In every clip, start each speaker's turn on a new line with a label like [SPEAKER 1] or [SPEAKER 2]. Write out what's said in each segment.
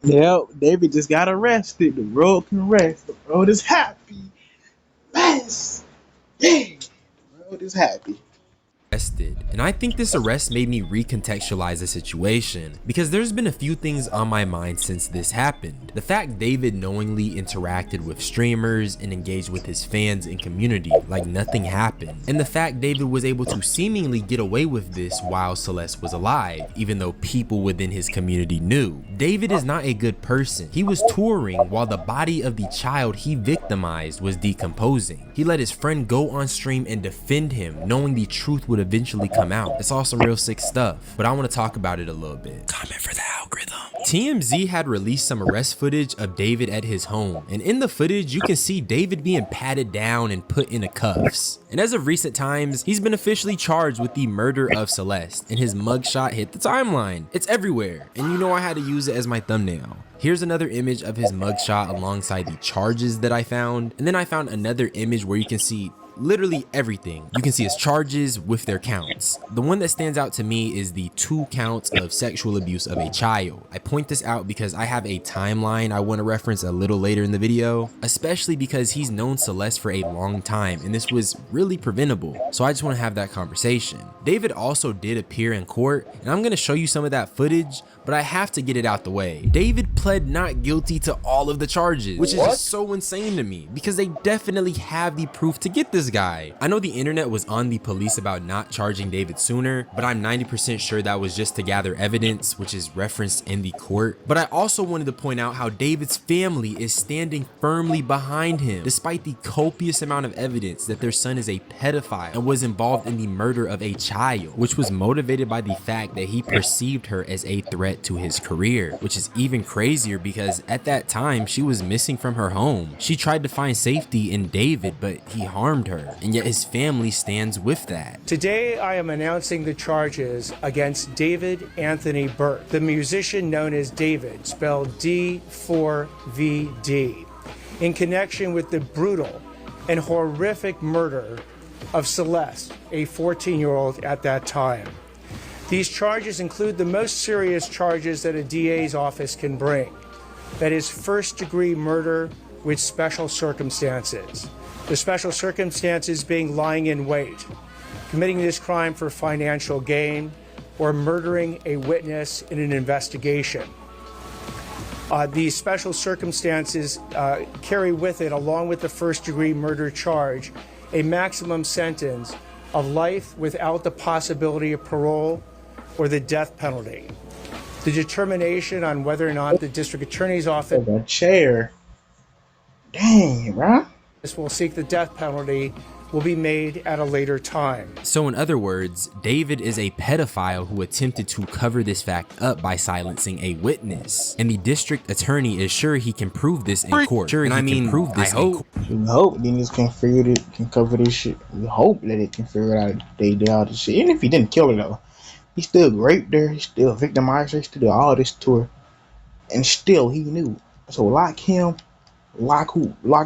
[SPEAKER 1] Yep, David just got arrested. The road can rest. The road is happy. Yes. Yeah. The road is happy.
[SPEAKER 2] Arrested. And I think this arrest made me recontextualize the situation because there's been a few things on my mind since this happened. The fact David knowingly interacted with streamers and engaged with his fans and community like nothing happened, and the fact David was able to seemingly get away with this while Celeste was alive, even though people within his community knew. David is not a good person. He was touring while the body of the child he victimized was decomposing. He let his friend go on stream and defend him, knowing the truth would eventually come out. It's all some real sick stuff, but I want to talk about it a little bit. Comment for the algorithm. TMZ had released some arrest footage of David at his home, and in the footage you can see David being patted down and put into cuffs. And as of recent times, he's been officially charged with the murder of Celeste, and his mugshot hit the timeline. It's everywhere, and you know I had to use it as my thumbnail. Here's another image of his mugshot alongside the charges that I found, and then I found another image where you can see literally everything. You can see his charges with their counts. The one that stands out to me is the 2 counts of sexual abuse of a child. I point this out because I have a timeline I want to reference a little later in the video, especially because he's known Celeste for a long time and this was really preventable. So I just want to have that conversation. David also did appear in court, and I'm going to show you some of that footage, but I have to get it out the way. David pled not guilty to all of the charges, which is just so insane to me because they definitely have the proof to get this guy. I know the internet was on the police about not charging David sooner, but I'm 90% sure that was just to gather evidence, which is referenced in the court. But I also wanted to point out how David's family is standing firmly behind him, despite the copious amount of evidence that their son is a pedophile and was involved in the murder of a child, which was motivated by the fact that he perceived her as a threat to his career, which is even crazier because at that time she was missing from her home. She tried to find safety in David, but he harmed her, and yet his family stands with that.
[SPEAKER 3] Today I am announcing the charges against David Anthony Burke, the musician known as David, spelled D4vd, in connection with the brutal and horrific murder of Celeste, a 14-year-old at that time. These charges include the most serious charges that a DA's office can bring. That is first-degree murder with special circumstances. The special circumstances being lying in wait, committing this crime for financial gain, or murdering a witness in an investigation. These special circumstances carry with it, along with the first-degree murder charge, a maximum sentence of life without the possibility of parole or the death penalty. The determination on whether or not the district attorney's office
[SPEAKER 1] A chair. Dang, bro.
[SPEAKER 3] will seek the death penalty will be made at a later time.
[SPEAKER 2] So in other words, David is a pedophile who attempted to cover this fact up by silencing a witness, and the district attorney is sure he can prove this in court. Sure, and I mean, prove this.
[SPEAKER 1] We hope niggas can figure it, can cover this shit. We hope that it can figure it out. They did all this shit. Even if he didn't kill her though, he still raped her. He still victimized her. He still did all this to her, and still he knew. So lock him. Lock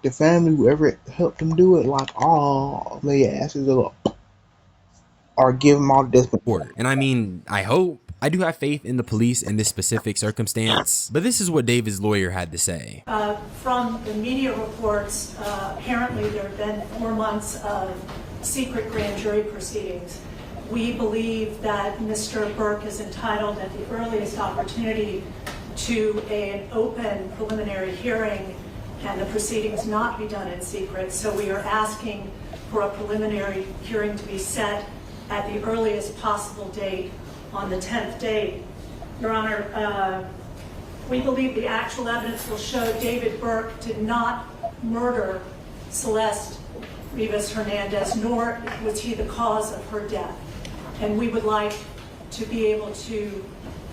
[SPEAKER 1] the family, whoever helped him do it, lock all their asses up. Or give them all the death penalty.
[SPEAKER 2] And I mean, I hope. I do have faith in the police in this specific circumstance, but this is what David's lawyer had to say.
[SPEAKER 4] From the media reports, apparently there have been 4 months of secret grand jury proceedings. We believe that Mr. Burke is entitled at the earliest opportunity to an open preliminary hearing and the proceedings not be done in secret. So we are asking for a preliminary hearing to be set at the earliest possible date on the 10th date. Your Honor, we believe the actual evidence will show David Burke did not murder Celeste Rivas Hernandez, nor was he the cause of her death. And we would like to be able to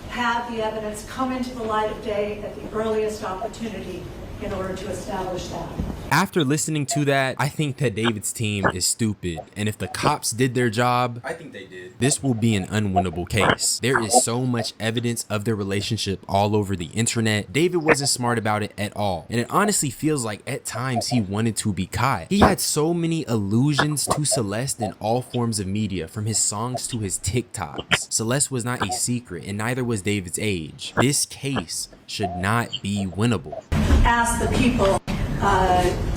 [SPEAKER 4] have the evidence come into the light of day at the earliest opportunity in order to establish that.
[SPEAKER 2] After listening to that, I think that David's team is stupid, and if the cops did their job, I think they did, this will be an unwinnable case. There is so much evidence of their relationship all over the internet. David wasn't smart about it at all, and it honestly feels like at times he wanted to be caught. He had so many allusions to Celeste in all forms of media, from his songs to his TikToks. Celeste was not a secret, and neither was David's age. This case should not be winnable.
[SPEAKER 4] Ask the people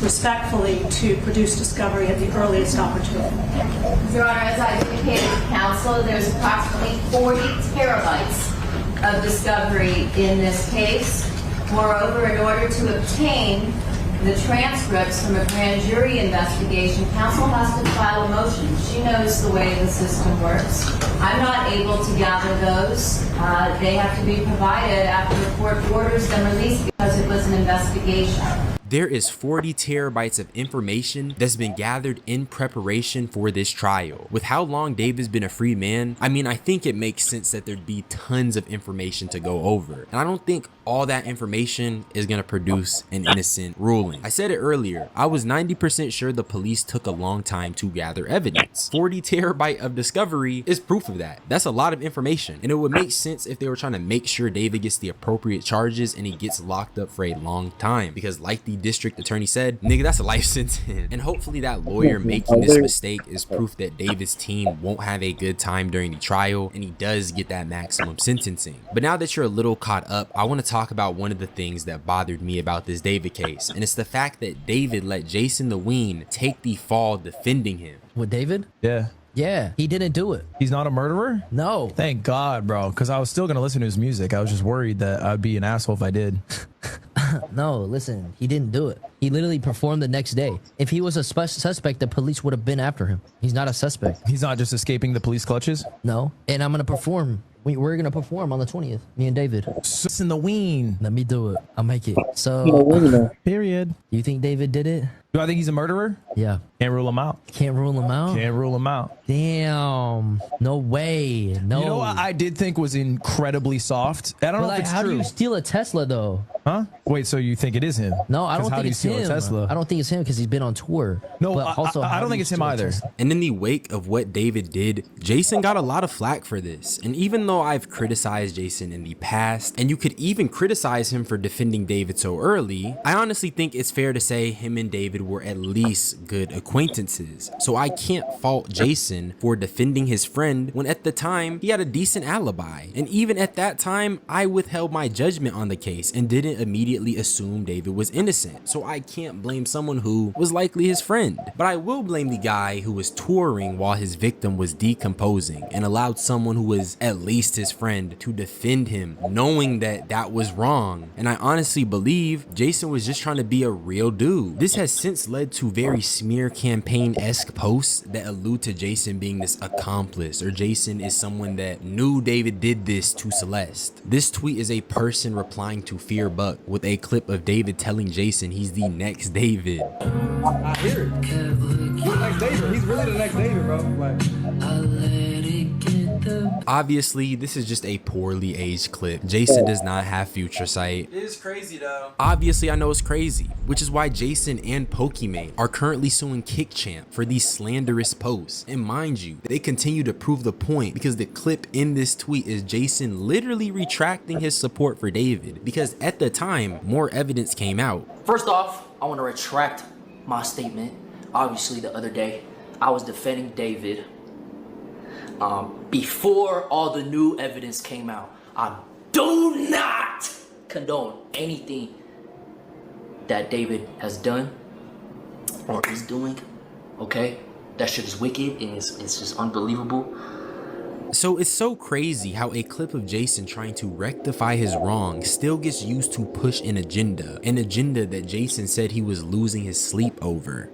[SPEAKER 4] respectfully to produce discovery at the earliest opportunity.
[SPEAKER 5] Your Honor, as I indicated to counsel, there's approximately 40 terabytes of discovery in this case. Moreover, in order to obtain the transcripts from a grand jury investigation, counsel has to file a motion. She knows the way the system works. I'm not able to gather those. They have to be provided after the court orders them released because it was an investigation.
[SPEAKER 2] There is 40 terabytes of information that's been gathered in preparation for this trial. With how long David's been a free man, I mean, I think it makes sense that there'd be tons of information to go over. And I don't think all that information is gonna produce an innocent ruling. I said it earlier, I was 90% sure the police took a long time to gather evidence. 40 terabyte of discovery is proof of that. That's a lot of information. And it would make sense if they were trying to make sure David gets the appropriate charges and he gets locked up for a long time. Because like the district attorney said, nigga, that's a life sentence. And hopefully that lawyer making this mistake is proof that David's team won't have a good time during the trial and he does get that maximum sentencing. But now that you're a little caught up, I want to talk about one of the things that bothered me about this David case, and it's the fact that David let Jason the Ween take the fall defending him.
[SPEAKER 6] With David?
[SPEAKER 7] Yeah.
[SPEAKER 6] Yeah, he didn't do it.
[SPEAKER 7] He's not a murderer?
[SPEAKER 6] No.
[SPEAKER 7] Thank God, bro, because I was still going to listen to his music. I was just worried that I'd be an asshole if I did.
[SPEAKER 6] No, listen, he didn't do it. He literally performed the next day. If he was a suspect, the police would have been after him. He's not a suspect.
[SPEAKER 7] He's not just escaping the police clutches?
[SPEAKER 6] No, and I'm going to perform. We're going to perform on the 20th, me and David.
[SPEAKER 7] Listen, the Ween.
[SPEAKER 6] Let me do it. I'll make it. So,
[SPEAKER 7] Period.
[SPEAKER 6] you think David did it?
[SPEAKER 7] Do I think he's a murderer?
[SPEAKER 6] Yeah.
[SPEAKER 7] Can't rule him out.
[SPEAKER 6] Can't rule him out?
[SPEAKER 7] Can't rule him out.
[SPEAKER 6] Damn. No way. No.
[SPEAKER 7] You know what I did think was incredibly soft? I don't know if it's
[SPEAKER 6] how
[SPEAKER 7] true.
[SPEAKER 6] do you steal a Tesla, though?
[SPEAKER 7] Huh? Wait, so you think it is him?
[SPEAKER 6] No, I
[SPEAKER 7] 'Cause
[SPEAKER 6] don't
[SPEAKER 7] how
[SPEAKER 6] think
[SPEAKER 7] do you
[SPEAKER 6] it's
[SPEAKER 7] steal
[SPEAKER 6] him.
[SPEAKER 7] a Tesla?
[SPEAKER 6] I don't think it's him because he's been on tour.
[SPEAKER 7] No,
[SPEAKER 6] but also,
[SPEAKER 7] I don't think it's him either.
[SPEAKER 2] And in the wake of what David did, Jason got a lot of flack for this. And even though I've criticized Jason in the past, and you could even criticize him for defending David so early, I honestly think it's fair to say him and David were at least good acquaintances. So I can't fault Jason for defending his friend when at the time he had a decent alibi. And even at that time, I withheld my judgment on the case and didn't immediately assume David was innocent. So I can't blame someone who was likely his friend. But I will blame the guy who was touring while his victim was decomposing and allowed someone who was at least his friend to defend him, knowing that that was wrong. And I honestly believe Jason was just trying to be a real dude. This has since led to very smear campaign-esque posts that allude to Jason being this accomplice, or Jason is someone that knew David did this to Celeste. This tweet is a person replying to Fear Buck with a clip of David telling Jason he's the next David.
[SPEAKER 7] I hear it. He's the next David. He's really the next David, bro.
[SPEAKER 2] Obviously, this is just a poorly aged clip. Jason does not have future sight.
[SPEAKER 8] It is crazy though.
[SPEAKER 2] Obviously, I know it's crazy, which is why Jason and Pokimane are currently suing KickChamp for these slanderous posts. And mind you, they continue to prove the point because the clip in this tweet is Jason literally retracting his support for David because at the time, more evidence came out.
[SPEAKER 9] First off, I want to retract my statement. Obviously, the other day, I was defending David before all the new evidence came out. I do not condone anything that David has done or is doing, okay? That shit is wicked and it's just unbelievable.
[SPEAKER 2] So it's so crazy how a clip of Jason trying to rectify his wrong still gets used to push an agenda that Jason said he was losing his sleep over.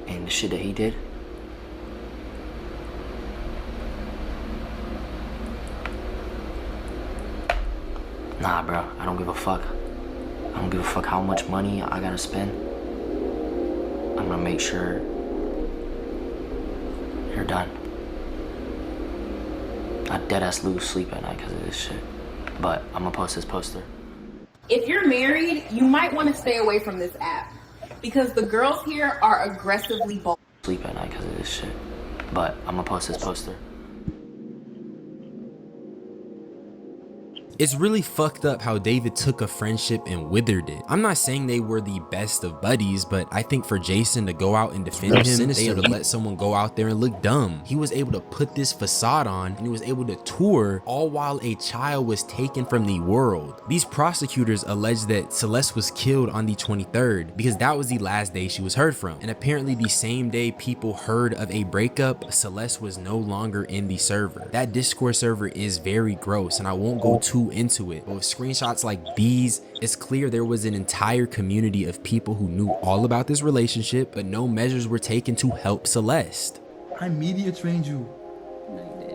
[SPEAKER 9] And the shit that he did, nah, bro, I don't give a fuck. I don't give a fuck how much money I gotta spend. I'm gonna make sure you're done. I deadass lose sleep at night because of this shit. But I'm gonna post this poster.
[SPEAKER 10] If you're married, you might want to stay away from this app
[SPEAKER 8] because the girls here are aggressively bold.
[SPEAKER 9] Sleep at night because of this shit. But I'm gonna post this poster.
[SPEAKER 2] It's really fucked up how David took a friendship and withered it. I'm not saying they were the best of buddies, but I think for Jason to go out and defend him, sinister to let someone go out there and look dumb. He was able to put this facade on and he was able to tour all while a child was taken from the world. These prosecutors alleged that Celeste was killed on the 23rd because that was the last day she was heard from. And apparently the same day people heard of a breakup, Celeste was no longer in the server. That Discord server is very gross and I won't go too into it, but with screenshots like these, it's clear there was an entire community of people who knew all about this relationship, but no measures were taken to help Celeste.
[SPEAKER 10] I media trained you.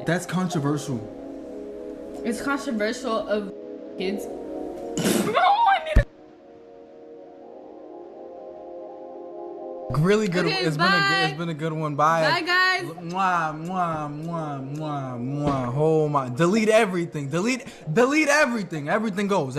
[SPEAKER 10] That's controversial.
[SPEAKER 8] It's controversial of kids.
[SPEAKER 10] Really good.
[SPEAKER 8] Okay,
[SPEAKER 10] It's been a good one. Bye.
[SPEAKER 8] Bye, guys.
[SPEAKER 10] Mwah, mwah, mwah, mwah, mwah. Oh my. Delete everything. Delete everything. Everything goes.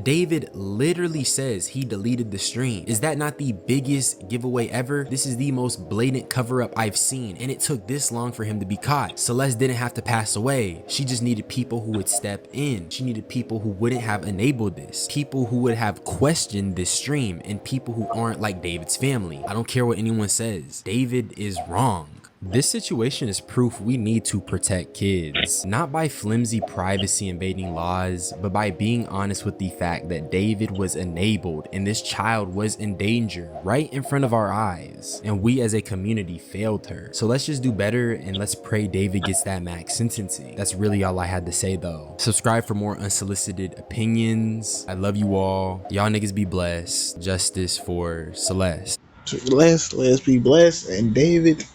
[SPEAKER 2] David literally says he deleted the stream. Is that not the biggest giveaway ever? This is the most blatant cover up I've seen, and it took this long for him to be caught. Celeste didn't have to pass away. She just needed people who would step in. She needed people who wouldn't have enabled this, people who would have questioned this stream, and people who aren't like David's family. I don't care what anyone says. David is wrong. This situation is proof we need to protect kids, not by flimsy privacy invading laws, but by being honest with the fact that David was enabled and this child was in danger right in front of our eyes, and we as a community failed her. So let's just do better and let's pray David gets that max sentencing. That's really all I had to say though. Subscribe for more unsolicited opinions. I love you all. Y'all niggas be blessed. Justice for Celeste.
[SPEAKER 1] Let's be blessed, and David.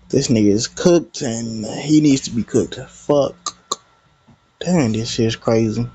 [SPEAKER 1] This nigga is cooked and he needs to be cooked. Fuck. Damn, this shit's crazy.